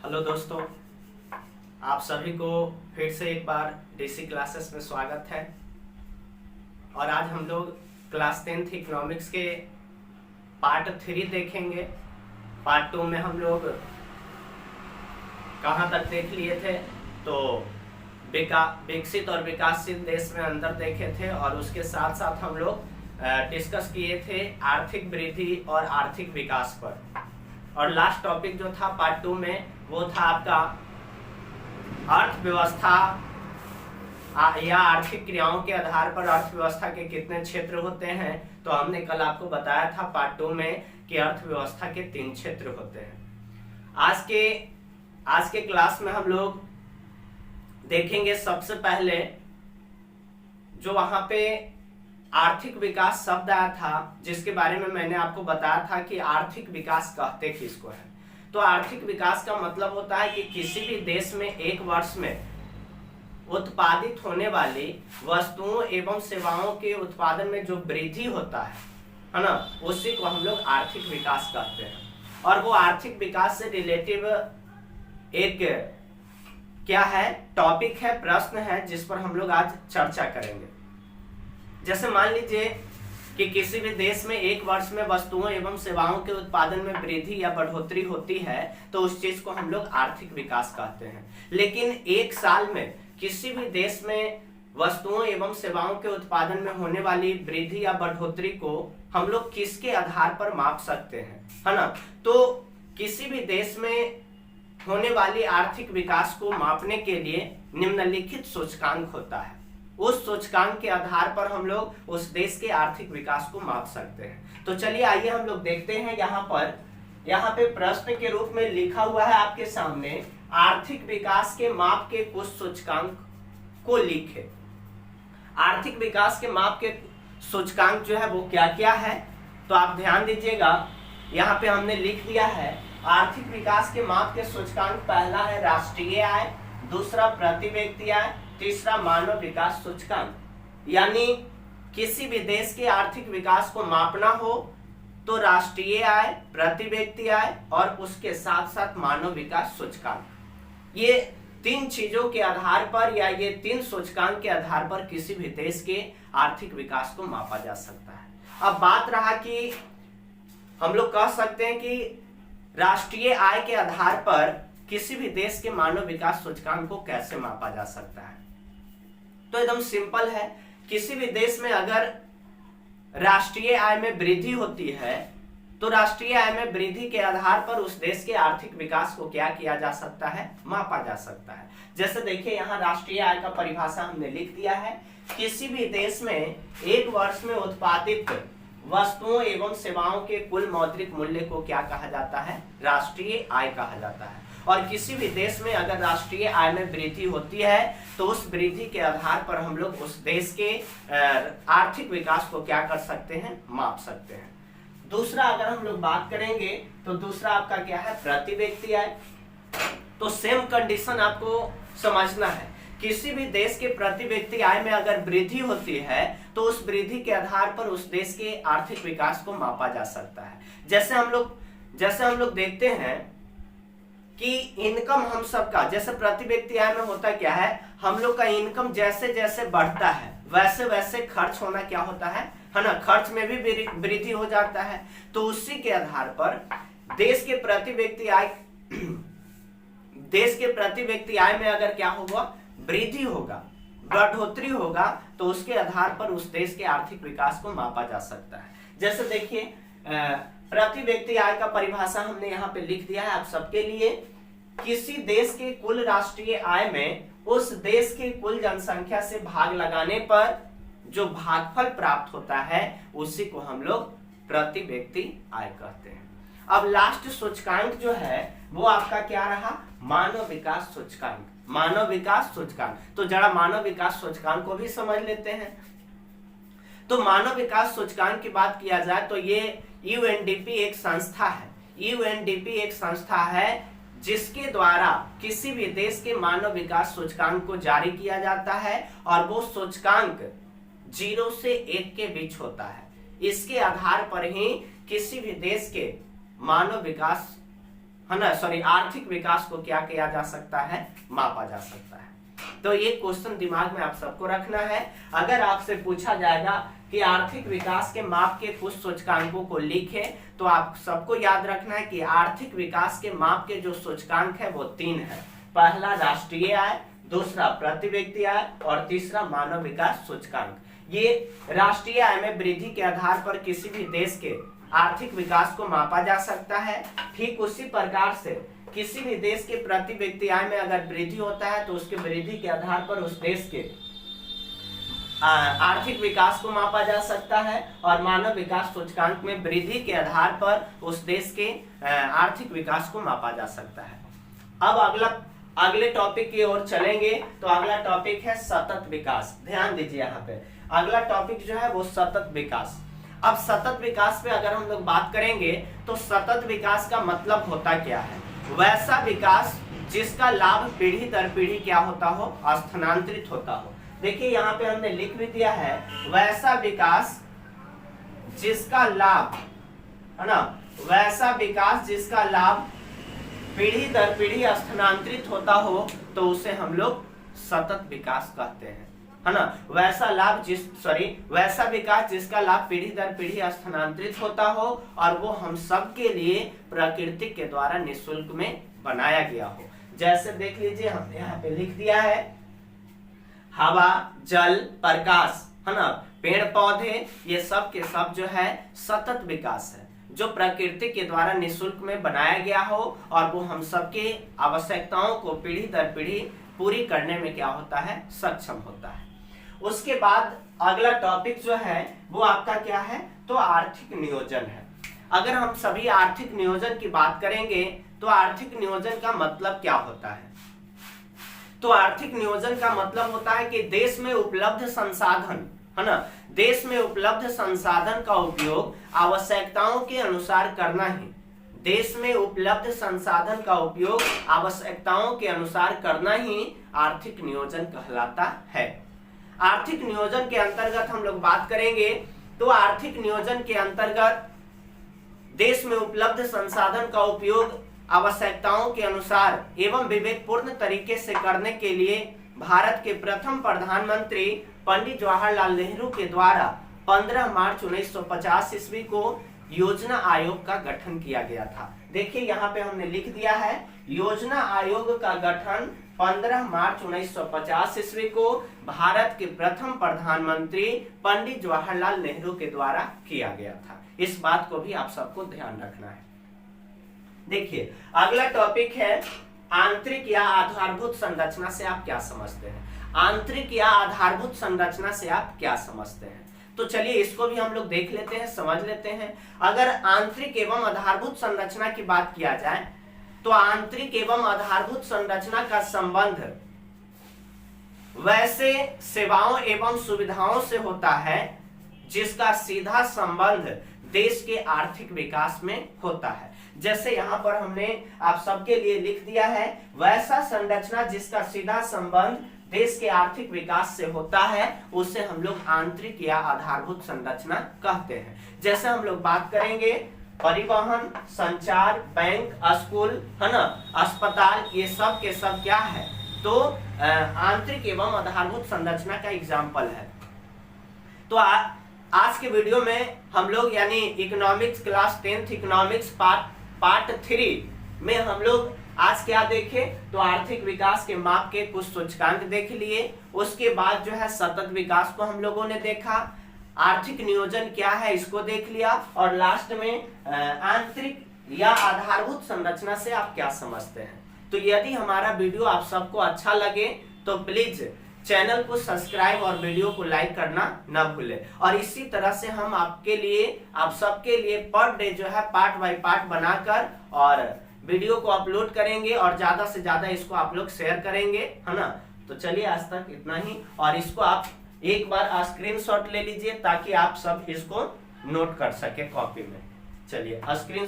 Hello दोस्तों, आप सभी को फिर से एक बार डीसी क्लासेस में स्वागत है। और आज हम लोग क्लास 10th इकोनॉमिक्स के पार्ट 3 देखेंगे। पार्ट 2 में हम लोग कहाँ तक देख लिए थे, तो विकसित और विकासशील देश में अंतर देखे थे, और उसके साथ साथ हम लोग डिस्कस किए थे आर्थिक वृद्धि और आर्थिक विकास पर। और लास्ट टॉपिक जो था पार्ट 2 में वो था आपका अर्थव्यवस्था या आर्थिक क्रियाओं के आधार पर अर्थव्यवस्था के कितने क्षेत्र होते हैं। तो हमने कल आपको बताया था पार्ट 2 में कि अर्थव्यवस्था के 3 क्षेत्र होते हैं। आज के क्लास में हम लोग देखेंगे सबसे पहले जो वहां पे आर्थिक विकास शब्द आया था, जिसके बारे में मैंने आपको बताया था कि आर्थिक विकास कहते किसको है। तो आर्थिक विकास का मतलब होता है कि किसी भी देश में एक वर्ष में उत्पादित होने वाली वस्तुओं एवं सेवाओं के उत्पादन में जो वृद्धि होता है ना, उसी को हम लोग आर्थिक विकास कहते हैं। और वो आर्थिक विकास से रिलेटिव एक क्या है, टॉपिक है, प्रश्न है, जिस पर हम लोग आज चर्चा करेंगे। जैसे मान लीजिए कि किसी भी देश में एक वर्ष में वस्तुओं एवं सेवाओं के उत्पादन में वृद्धि या बढ़ोतरी होती है, तो उस चीज को हम लोग आर्थिक विकास कहते हैं। लेकिन एक साल में किसी भी देश में वस्तुओं एवं सेवाओं के उत्पादन में होने वाली वृद्धि या बढ़ोतरी को हम लोग किसके आधार पर माप सकते हैं, है ना। तो किसी भी देश में होने वाली आर्थिक विकास को मापने के लिए निम्नलिखित सूचकांक होता है। उस सूचकांक के आधार पर हम लोग उस देश के आर्थिक विकास को माप सकते हैं। तो चलिए आइए हम लोग देखते हैं। यहाँ पे प्रश्न के रूप में लिखा हुआ है आपके सामने, आर्थिक विकास के माप के कुछ सूचकांक को लिखे। आर्थिक विकास के माप के सूचकांक जो है वो क्या क्या है, तो आप ध्यान दीजिएगा। यहाँ पे हमने लिख दिया है आर्थिक विकास के माप के सूचकांक। पहला है राष्ट्रीय आय, दूसरा प्रति व्यक्ति आय, तीसरा मानव विकास सूचकांक। यानी किसी भी देश के आर्थिक विकास को मापना हो तो राष्ट्रीय आय, प्रति व्यक्ति आय और उसके साथ साथ मानव विकास सूचकांक, ये 3 चीजों के आधार पर या ये 3 सूचकांक के आधार पर किसी भी देश के आर्थिक विकास को मापा जा सकता है। अब बात रहा कि हम लोग कह सकते हैं कि राष्ट्रीय आय के आधार पर किसी भी देश के मानव विकास सूचकांक को कैसे मापा जा सकता है। तो एकदम सिंपल है, किसी भी देश में अगर राष्ट्रीय आय में वृद्धि होती है तो राष्ट्रीय आय में वृद्धि के आधार पर उस देश के आर्थिक विकास को क्या किया जा सकता है, मापा जा सकता है। जैसे देखिए यहाँ राष्ट्रीय आय का परिभाषा हमने लिख दिया है। किसी भी देश में एक वर्ष में उत्पादित वस्तुओं एवं सेवाओं के कुल मौद्रिक मूल्य को क्या कहा जाता है, राष्ट्रीय आय कहा जाता है। और किसी भी देश में अगर राष्ट्रीय आय में वृद्धि होती है तो उस वृद्धि के आधार पर हम लोग उस देश के आर्थिक विकास को क्या कर सकते हैं, माप सकते हैं। दूसरा अगर हम लोग बात करेंगे तो दूसरा आपका क्या है, प्रति व्यक्ति आय। तो सेम कंडीशन आपको समझना है। किसी भी देश के प्रति व्यक्ति आय में अगर वृद्धि होती है तो उस वृद्धि के आधार पर उस देश के आर्थिक विकास को मापा जा सकता है। जैसे हम लोग देखते हैं कि इनकम हम सबका, जैसे प्रति व्यक्ति आय में होता क्या है, हम लोग का इनकम जैसे जैसे बढ़ता है वैसे वैसे खर्च होना क्या होता है ना, खर्च में भी वृद्धि हो जाता है। तो उसी के आधार पर देश के प्रति व्यक्ति आय में अगर क्या होगा, वृद्धि होगा, बढ़ोतरी होगा, तो उसके आधार पर उस देश के आर्थिक विकास को मापा जा सकता है। जैसे देखिए प्रति व्यक्ति आय का परिभाषा हमने यहाँ पे लिख दिया है आप सबके लिए। किसी देश के कुल राष्ट्रीय आय में उस देश के कुल जनसंख्या से भाग लगाने पर जो भागफल प्राप्त होता है उसी को हम लोग प्रति व्यक्ति आय कहते हैं। अब लास्ट सूचकांक जो है वो आपका क्या रहा, मानव विकास सूचकांक। मानव विकास सूचकांक, तो जरा मानव विकास सूचकांक को भी समझ लेते हैं। तो मानव विकास सूचकांक की बात किया जाए तो ये यूएनडीपी एक संस्था है। यूएनडीपी एक संस्था है जिसके द्वारा किसी भी देश के मानव विकास सूचकांक को जारी किया जाता है, और वो सूचकांक 0 से 1 के बीच होता है। इसके आधार पर ही किसी भी देश के मानव विकास है ना, सॉरी, आर्थिक विकास को क्या किया जा सकता है, मापा जा सकता है। तो ये क्वेश्चन दिमाग में आप सबको रखना है। अगर आपसे पूछा जाएगा कि आर्थिक विकास के माप के कुछ सूचकांकों को लिखे, तो आप सबको याद रखना है कि आर्थिक विकास के माप के जो सूचकांक है वो 3 है। पहला राष्ट्रीय आय, दूसरा प्रति व्यक्ति आय और तीसरा मानव विकास सूचकांक। ये राष्ट्रीय आय में वृद्धि के आधार पर किसी भी देश के आर्थिक विकास को मापा जा सकता है। ठीक उसी प्रकार से किसी भी देश के प्रति व्यक्ति आय में अगर वृद्धि होता है तो उसके वृद्धि के आधार पर उस देश के आर्थिक विकास को मापा जा सकता है, और मानव विकास सूचकांक में वृद्धि के आधार पर उस देश के आर्थिक विकास को मापा जा सकता है। अब अगले टॉपिक की ओर चलेंगे। तो अगला टॉपिक है सतत विकास। ध्यान दीजिए, यहाँ पे अगला टॉपिक जो है वो सतत विकास। अब सतत विकास पे अगर हम लोग बात करेंगे तो सतत विकास का मतलब होता क्या है, वैसा विकास जिसका लाभ पीढ़ी दर पीढ़ी क्या होता हो, स्थानांतरित होता हो। देखिए यहाँ पे हमने लिख भी दिया है, वैसा विकास जिसका लाभ, है ना, वैसा विकास जिसका लाभ पीढ़ी दर पीढ़ी स्थानांतरित होता हो तो उसे हम लोग सतत विकास कहते हैं, है ना। वैसा विकास जिसका लाभ पीढ़ी दर पीढ़ी स्थानांतरित होता हो और वो हम सब के लिए प्रकृति के द्वारा निःशुल्क में बनाया गया हो। जैसे देख लीजिए, हमने यहाँ पे लिख दिया है, हवा, जल, प्रकाश, है ना, पेड़ पौधे, ये सब के सब जो है सतत विकास है, जो प्रकृति के द्वारा निःशुल्क में बनाया गया हो और वो हम सबके आवश्यकताओं को पीढ़ी दर पीढ़ी पूरी करने में क्या होता है, सक्षम होता है। उसके बाद अगला टॉपिक जो है वो आपका क्या है, तो आर्थिक नियोजन है। अगर हम सभी आर्थिक नियोजन की बात करेंगे तो आर्थिक नियोजन का मतलब क्या होता है, तो आर्थिक नियोजन का मतलब होता है कि देश में उपलब्ध संसाधन, है ना, देश में उपलब्ध संसाधन का उपयोग आवश्यकताओं के अनुसार करना ही, देश में उपलब्ध संसाधन का उपयोग आवश्यकताओं के अनुसार करना ही आर्थिक नियोजन कहलाता है। आर्थिक नियोजन के अंतर्गत हम लोग बात करेंगे तो आर्थिक नियोजन के अंतर्गत देश में उपलब्ध संसाधन का उपयोग आवश्यकताओं के अनुसार एवं विवेकपूर्ण तरीके से करने के लिए भारत के प्रथम प्रधानमंत्री पंडित जवाहरलाल नेहरू के द्वारा 15 मार्च 1950 ईस्वी को योजना आयोग का गठन किया गया था। देखिए यहाँ पे हमने लिख दिया है, योजना आयोग का गठन 15 मार्च 1950 ईस्वी को भारत के प्रथम प्रधानमंत्री पंडित जवाहरलाल नेहरू के द्वारा किया गया था। इस बात को भी आप सबको ध्यान रखना है। देखिए अगला टॉपिक है आंतरिक या आधारभूत संरचना से आप क्या समझते हैं। आंतरिक या आधारभूत संरचना से आप क्या समझते हैं, तो चलिए इसको भी हम लोग देख लेते हैं, समझ लेते हैं। अगर आंतरिक एवं आधारभूत संरचना की बात किया जाए तो आंतरिक एवं आधारभूत संरचना का संबंध वैसे सेवाओं एवं सुविधाओं से होता है जिसका सीधा संबंध देश के आर्थिक विकास में होता है। जैसे यहाँ पर हमने आप सबके लिए लिख दिया है, वैसा संरचना जिसका सीधा संबंध देश के आर्थिक विकास से होता है उसे हम लोग आंतरिक या आधारभूत संरचना कहते हैं। जैसे हम लोग बात करेंगे परिवहन, संचार, बैंक, स्कूल, है ना, अस्पताल, ये सब के सब क्या है, तो आंतरिक एवं आधारभूत संरचना का एग्जाम्पल है। तो आज के वीडियो में हम लोग यानी economics class 10th economics part 3 में हम लोग आज क्या देखे, तो आर्थिक विकास के माप के कुछ सूचकांक देख लिए। उसके बाद जो है सतत विकास को हम लोगों ने देखा, आर्थिक नियोजन क्या है इसको देख लिया, और लास्ट में आंतरिक या आधारभूत संरचना से आप क्या समझते हैं। तो यदि हमारा वीडियो आप सबको अच्छा लगे तो प्लीज चैनल को सब्सक्राइब और वीडियो को लाइक करना न भूलें। और इसी तरह से हम आपके लिए, आप सबके लिए पर डे जो है पार्ट बाय पार्ट बनाकर और वीडियो को अपलोड करेंगे और ज्यादा से ज्यादा इसको आप लोग शेयर करेंगे, है ना। तो चलिए आज तक इतना ही, और इसको आप एक बार स्क्रीनशॉट ले लीजिए ताकि आप सब इसको नोट कर सके कॉपी में। चलिए स्क्रीन